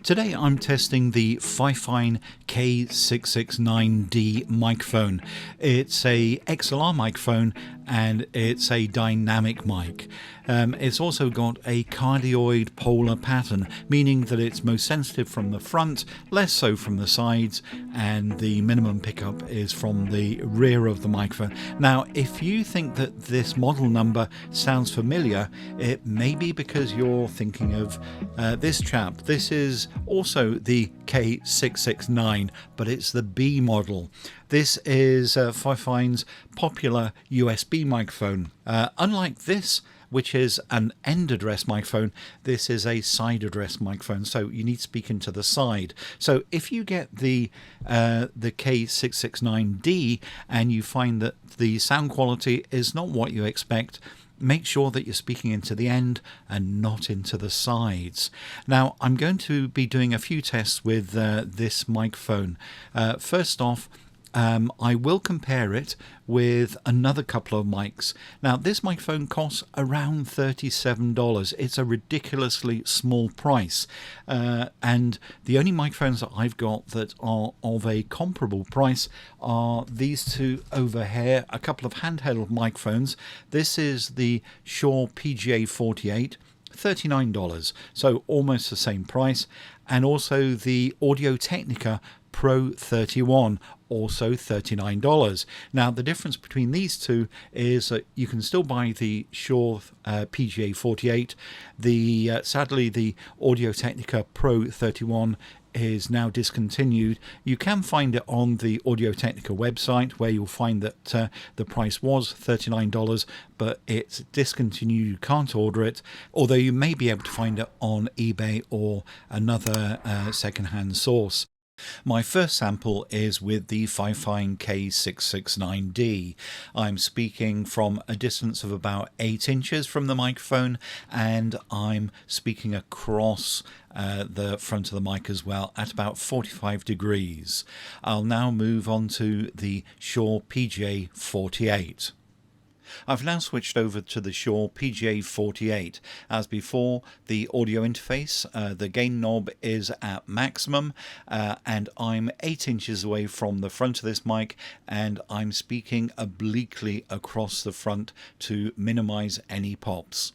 Today I'm testing the Fifine K669D microphone. It's a XLR microphone and it's a dynamic mic. It's also got a cardioid polar pattern, meaning that it's most sensitive from the front, less so from the sides, and the minimum pickup is from the rear of the microphone. Now, if you think that this model number sounds familiar, it may be because you're thinking of this chap. This is also the K669, but it's the B model. This is Fifine's popular USB microphone. Unlike this, which is an end address microphone, this is a side address microphone, so you need to speak into the side. So if you get the K669D and you find that the sound quality is not what you expect, make sure that you're speaking into the end and not into the sides. Now, I'm going to be doing a few tests with this microphone. First off, I will compare it with another couple of mics. Now, this microphone costs around $37. It's a ridiculously small price. And the only microphones that I've got that are of a comparable price are these two over here, a couple of handheld microphones. This is the Shure PGA-48. $39, so almost the same price, and also the Audio-Technica Pro 31, also $39. Now, the difference between these two is that you can still buy the Shure PGA-48. Sadly, the Audio-Technica Pro 31 is now discontinued. You can find it on the Audio-Technica website, where you'll find that the price was $39, but it's discontinued. You can't order it, although you may be able to find it on eBay or another second-hand source. My first sample is with the Fifine K669D. I'm speaking from a distance of about 8 inches from the microphone, and I'm speaking across the front of the mic as well at about 45 degrees. I'll now move on to the Shure PGA-48. I've now switched over to the Shure PGA-48. As before, the audio interface, the gain knob is at maximum, and I'm 8 inches away from the front of this mic, and I'm speaking obliquely across the front to minimize any pops.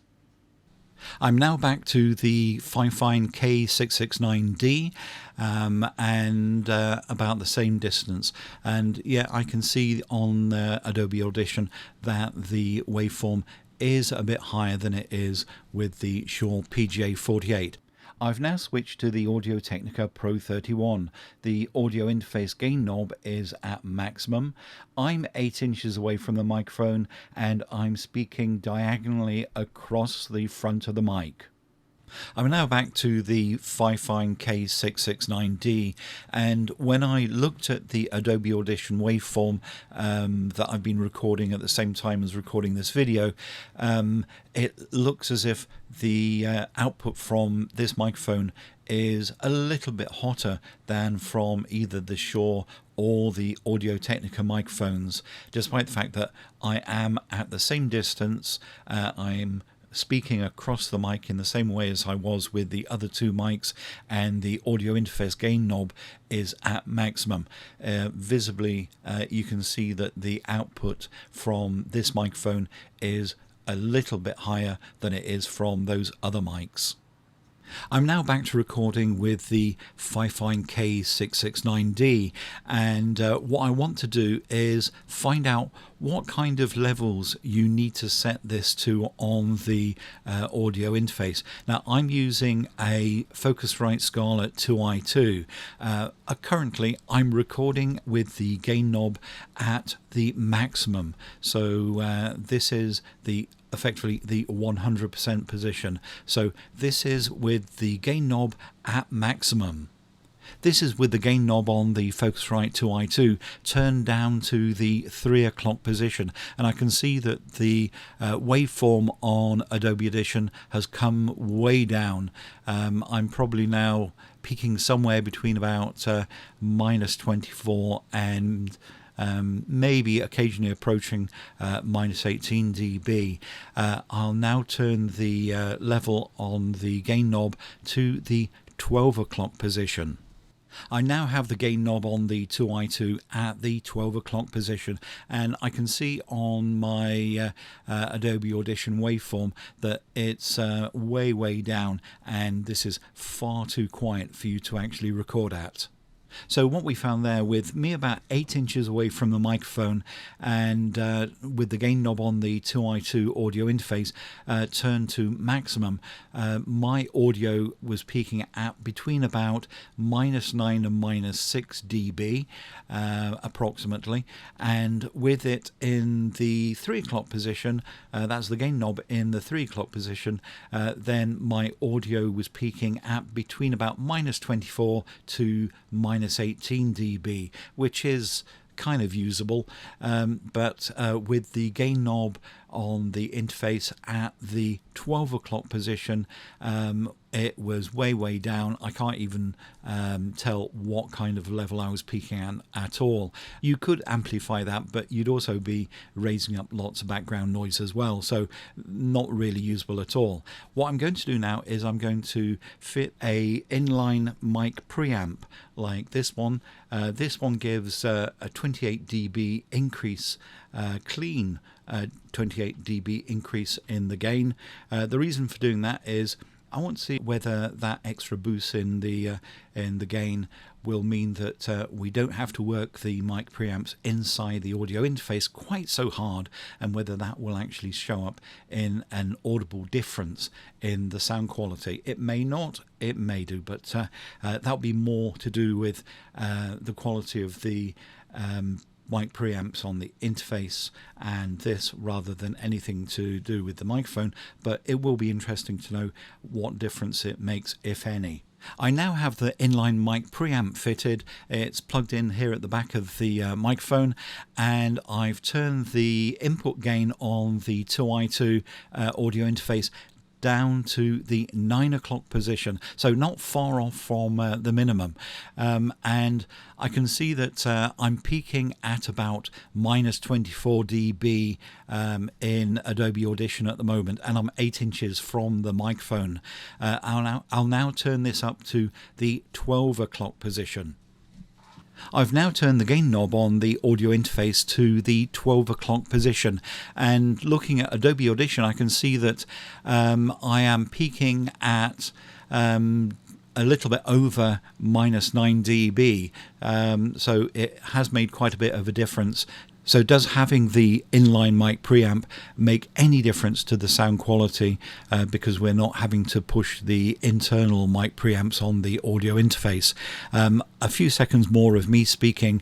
I'm now back to the Fifine K669D and about the same distance, and yeah, I can see on Adobe Audition that the waveform is a bit higher than it is with the Shure PGA-48. I've now switched to the Audio-Technica Pro 31. The audio interface gain knob is at maximum. I'm 8 inches away from the microphone, and I'm speaking diagonally across the front of the mic. I'm now back to the Fifine K669D, and when I looked at the Adobe Audition waveform that I've been recording at the same time as recording this video, it looks as if the output from this microphone is a little bit hotter than from either the Shure or the Audio-Technica microphones, despite the fact that I am at the same distance. I'm speaking across the mic in the same way as I was with the other two mics, and the audio interface gain knob is at maximum. Visibly, you can see that the output from this microphone is a little bit higher than it is from those other mics. I'm now back to recording with the Fifine K669D, and what I want to do is find out what kind of levels you need to set this to on the audio interface. Now, I'm using a Focusrite Scarlett 2i2. Currently, I'm recording with the gain knob at the maximum, so this is effectively the 100% position. So this is with the gain knob at maximum. This is with the gain knob on the Focusrite 2i2 turned down to the 3 o'clock position, and I can see that the waveform on Adobe Audition has come way down. I'm probably now peaking somewhere between about -24 and maybe occasionally approaching -18 dB. I'll now turn the level on the gain knob to the 12 o'clock position. I now have the gain knob on the 2i2 at the 12 o'clock position, and I can see on my Adobe Audition waveform that it's way down, and this is far too quiet for you to actually record at. So what we found there, with me about 8 inches away from the microphone and with the gain knob on the 2i2 audio interface turned to maximum, my audio was peaking at between about -9 and -6 dB approximately, and with it in the 3 o'clock position, that's the gain knob in the 3 o'clock position, then my audio was peaking at between about -24 to -18 dB, which is kind of usable, but with the gain knob on the interface at the 12 o'clock position, it was way down. I can't even tell what kind of level I was peaking at all. You could amplify that, but you'd also be raising up lots of background noise as well, so not really usable at all. What I'm going to do now is I'm going to fit a inline mic preamp like this one. This one gives a 28 dB increase, clean 28 dB increase in the gain. The reason for doing that is I want to see whether that extra boost in the gain will mean that we don't have to work the mic preamps inside the audio interface quite so hard, and whether that will actually show up in an audible difference in the sound quality. It may not, it may do, but that'll be more to do with the quality of the mic preamps on the interface and this, rather than anything to do with the microphone, but it will be interesting to know what difference it makes, if any. I now have the inline mic preamp fitted. It's plugged in here at the back of the microphone, and I've turned the input gain on the 2i2 audio interface down to the 9 o'clock position, so not far off from the minimum, and I can see that I'm peaking at about -24 dB in Adobe Audition at the moment, and I'm 8 inches from the microphone. I'll now turn this up to the 12 o'clock position. I've now turned the gain knob on the audio interface to the 12 o'clock position, and looking at Adobe Audition I can see that I am peaking at a little bit over -9 dB, so it has made quite a bit of a difference. So does having the inline mic preamp make any difference to the sound quality, because we're not having to push the internal mic preamps on the audio interface? A few seconds more of me speaking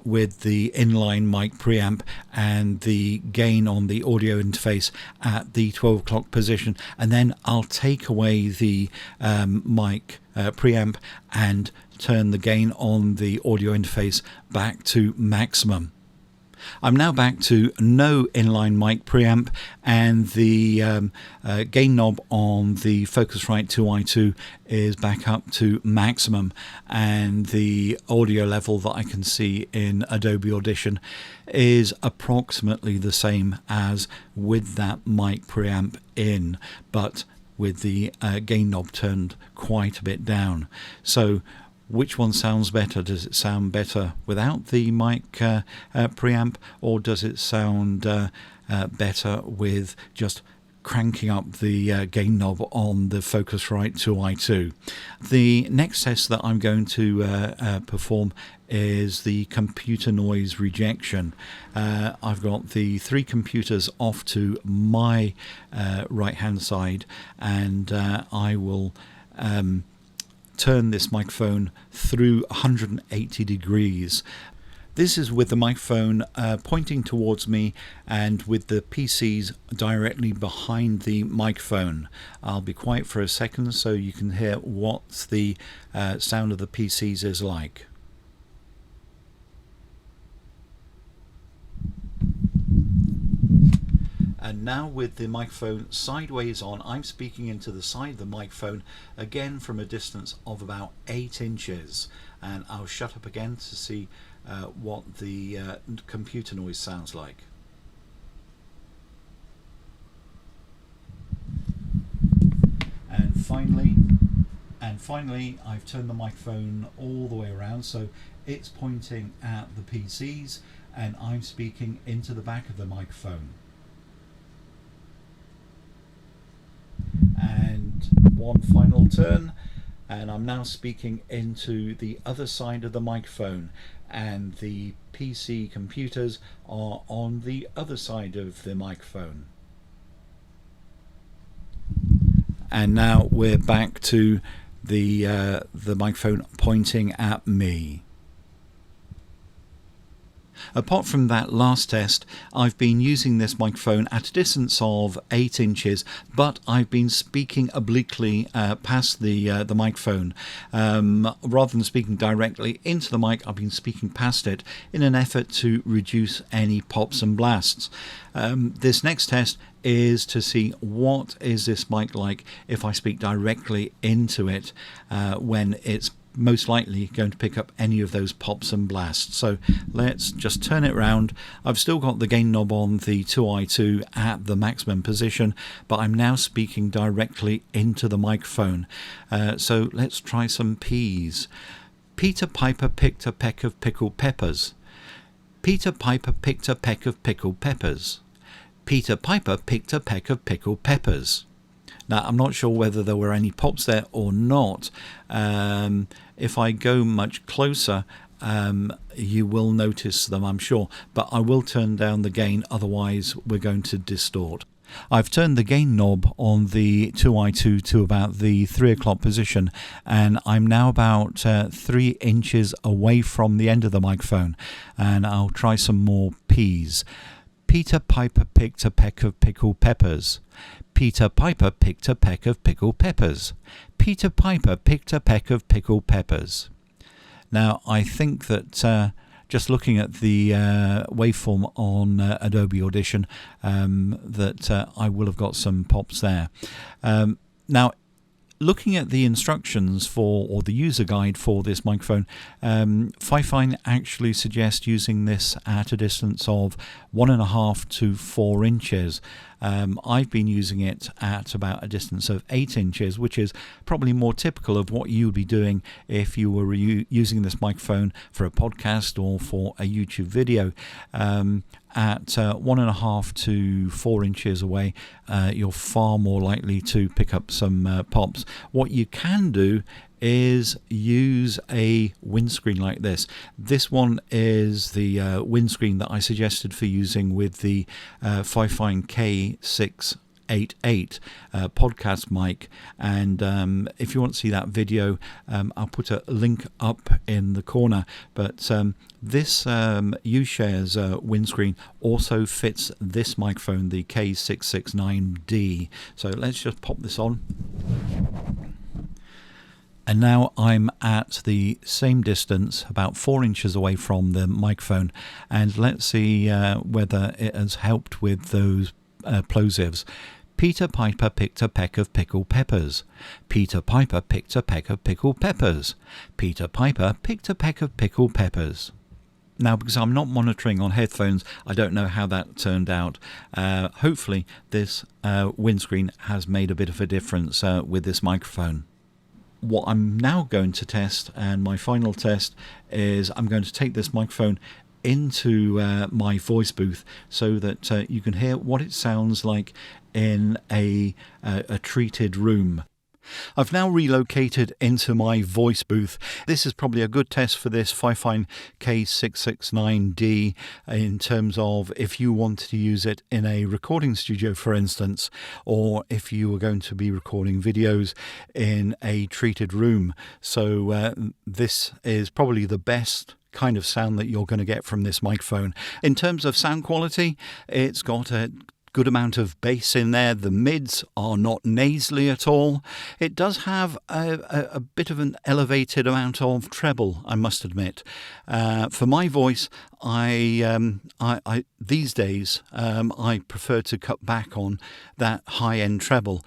with the inline mic preamp and the gain on the audio interface at the 12 o'clock position, and then I'll take away the mic preamp and turn the gain on the audio interface back to maximum. I'm now back to no inline mic preamp, and the gain knob on the Focusrite 2i2 is back up to maximum, and the audio level that I can see in Adobe Audition is approximately the same as with that mic preamp in, but with the gain knob turned quite a bit down. So which one sounds better? Does it sound better without the mic preamp, or does it sound better with just cranking up the gain knob on the Focusrite 2i2? The next test that I'm going to perform is the computer noise rejection. I've got the 3 computers off to my right hand side, and I will turn this microphone through 180 degrees. This is with the microphone pointing towards me and with the PCs directly behind the microphone. I'll be quiet for a second so you can hear what the sound of the PCs is like. And now with the microphone sideways on, I'm speaking into the side of the microphone, again from a distance of about 8 inches. And I'll shut up again to see what the computer noise sounds like. And finally, And finally, I've turned the microphone all the way around so it's pointing at the PCs and I'm speaking into the back of the microphone. And one final turn, and I'm now speaking into the other side of the microphone, and the PC computers are on the other side of the microphone. And now we're back to the microphone pointing at me. Apart from that last test, I've been using this microphone at a distance of 8 inches, but I've been speaking obliquely past the microphone. Rather than speaking directly into the mic, I've been speaking past it in an effort to reduce any pops and blasts. This next test is to see what is this mic like if I speak directly into it when it's most likely going to pick up any of those pops and blasts. So let's just turn it around. I've still got the gain knob on the 2i2 at the maximum position, but I'm now speaking directly into the microphone. So let's try some P's. Peter Piper picked a peck of pickled peppers. Peter Piper picked a peck of pickled peppers. Peter Piper picked a peck of pickled peppers. Now, I'm not sure whether there were any pops there or not. If I go much closer, you will notice them, I'm sure. But I will turn down the gain, otherwise we're going to distort. I've turned the gain knob on the 2i2 to about the 3 o'clock position, and I'm now about 3 inches away from the end of the microphone. And I'll try some more P's. Peter Piper picked a peck of pickled peppers. Peter Piper picked a peck of pickled peppers. Peter Piper picked a peck of pickled peppers. Now, I think that just looking at the waveform on Adobe Audition, that I will have got some pops there. Now, looking at the instructions for, or the user guide for this microphone, Fifine actually suggests using this at a distance of 1.5 to 4 inches. I've been using it at about a distance of 8 inches, which is probably more typical of what you would be doing if you were using this microphone for a podcast or for a YouTube video. At 1.5 to 4 inches away, you're far more likely to pick up some pops. What you can do is use a windscreen like this. This one is the windscreen that I suggested for using with the Fifine K669D podcast mic, and if you want to see that video, I'll put a link up in the corner. But this UShare's windscreen also fits this microphone, the K669D. So let's just pop this on. And now I'm at the same distance, about 4 inches away from the microphone, and let's see whether it has helped with those plosives. Peter Piper picked a peck of pickled peppers. Peter Piper picked a peck of pickled peppers. Peter Piper picked a peck of pickled peppers. Now, because I'm not monitoring on headphones, I don't know how that turned out. Hopefully this windscreen has made a bit of a difference with this microphone. What I'm now going to test, and my final test, is I'm going to take this microphone into my voice booth so that you can hear what it sounds like in a treated room. I've now relocated into my voice booth. This is probably a good test for this Fifine K669D in terms of if you wanted to use it in a recording studio, for instance, or if you were going to be recording videos in a treated room. So this is probably the best kind of sound that you're going to get from this microphone. In terms of sound quality, it's got a good amount of bass in there. The mids are not nasally at all. It does have a bit of an elevated amount of treble, I must admit. For my voice, I these days I prefer to cut back on that high-end treble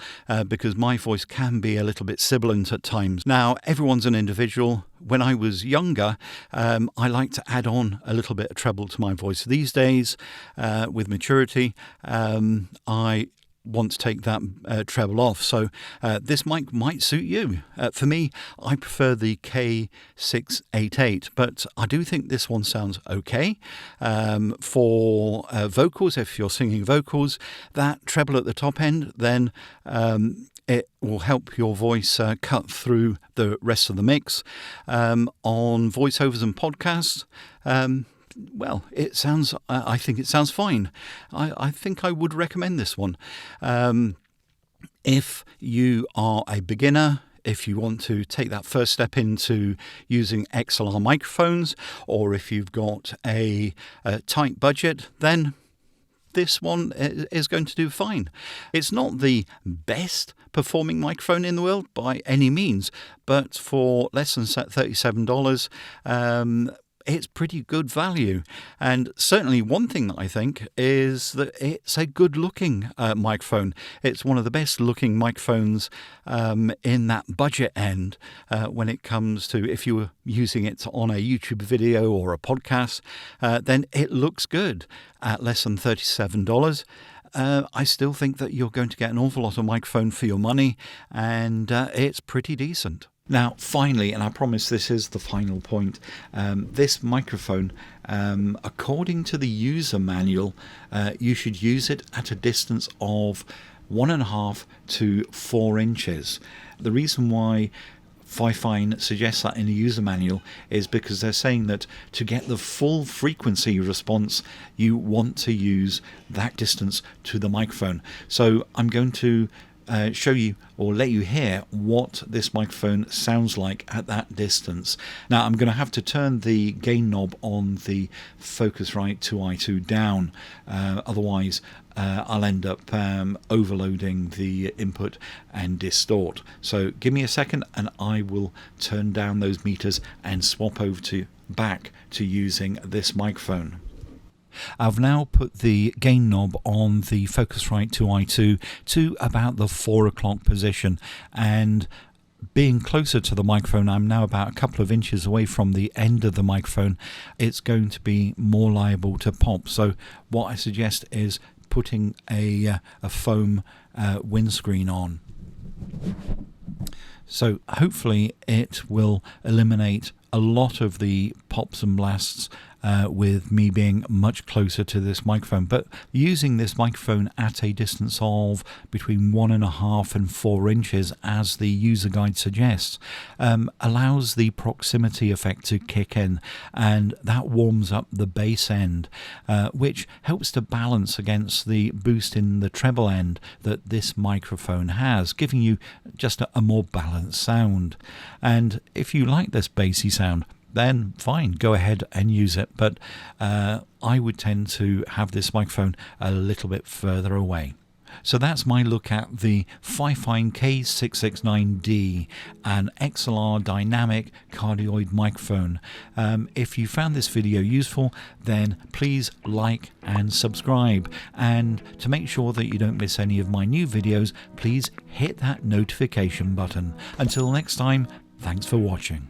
because my voice can be a little bit sibilant at times. Now, everyone's an individual. When I was younger, I liked to add on a little bit of treble to my voice. These days, with maturity, I want to take that treble off. So this mic might suit you. For me, I prefer the K668, but I do think this one sounds okay. For vocals, if you're singing vocals, that treble at the top end, then it will help your voice cut through the rest of the mix. On voiceovers and podcasts, well, it sounds. I think it sounds fine. I think I would recommend this one. If you are a beginner, if you want to take that first step into using XLR microphones, or if you've got a tight budget, then this one is going to do fine. It's not the best performing microphone in the world by any means, but for less than $37, it's pretty good value. And certainly one thing that I think is that it's a good looking microphone. It's one of the best looking microphones in that budget end when it comes to, if you were using it on a YouTube video or a podcast, then it looks good at less than $37. I still think that you're going to get an awful lot of microphone for your money, and it's pretty decent. Now, finally, and I promise this is the final point, this microphone, according to the user manual, you should use it at a distance of 1.5 to 4 inches. The reason why Fifine suggests that in the user manual is because they're saying that to get the full frequency response, you want to use that distance to the microphone. So I'm going to show you or let you hear what this microphone sounds like at that distance. Now I'm going to have to turn the gain knob on the Focusrite 2i2 down, otherwise I'll end up overloading the input and distort. So give me a second and I will turn down those meters and swap over back to using this microphone. I've now put the gain knob on the Focusrite 2i2 to about the 4 o'clock position, and being closer to the microphone, I'm now about a couple of inches away from the end of the microphone. It's going to be more liable to pop. So what I suggest is putting a foam windscreen on. So hopefully it will eliminate a lot of the pops and blasts with me being much closer to this microphone. But using this microphone at a distance of between 1.5 and 4 inches, as the user guide suggests, allows the proximity effect to kick in, and that warms up the bass end, which helps to balance against the boost in the treble end that this microphone has, giving you just a more balanced sound. And if you like this bassy sound, then fine, go ahead and use it. But I would tend to have this microphone a little bit further away. So that's my look at the Fifine K669D, an XLR dynamic cardioid microphone. If you found this video useful, then please like and subscribe. And to make sure that you don't miss any of my new videos, please hit that notification button. Until next time, thanks for watching.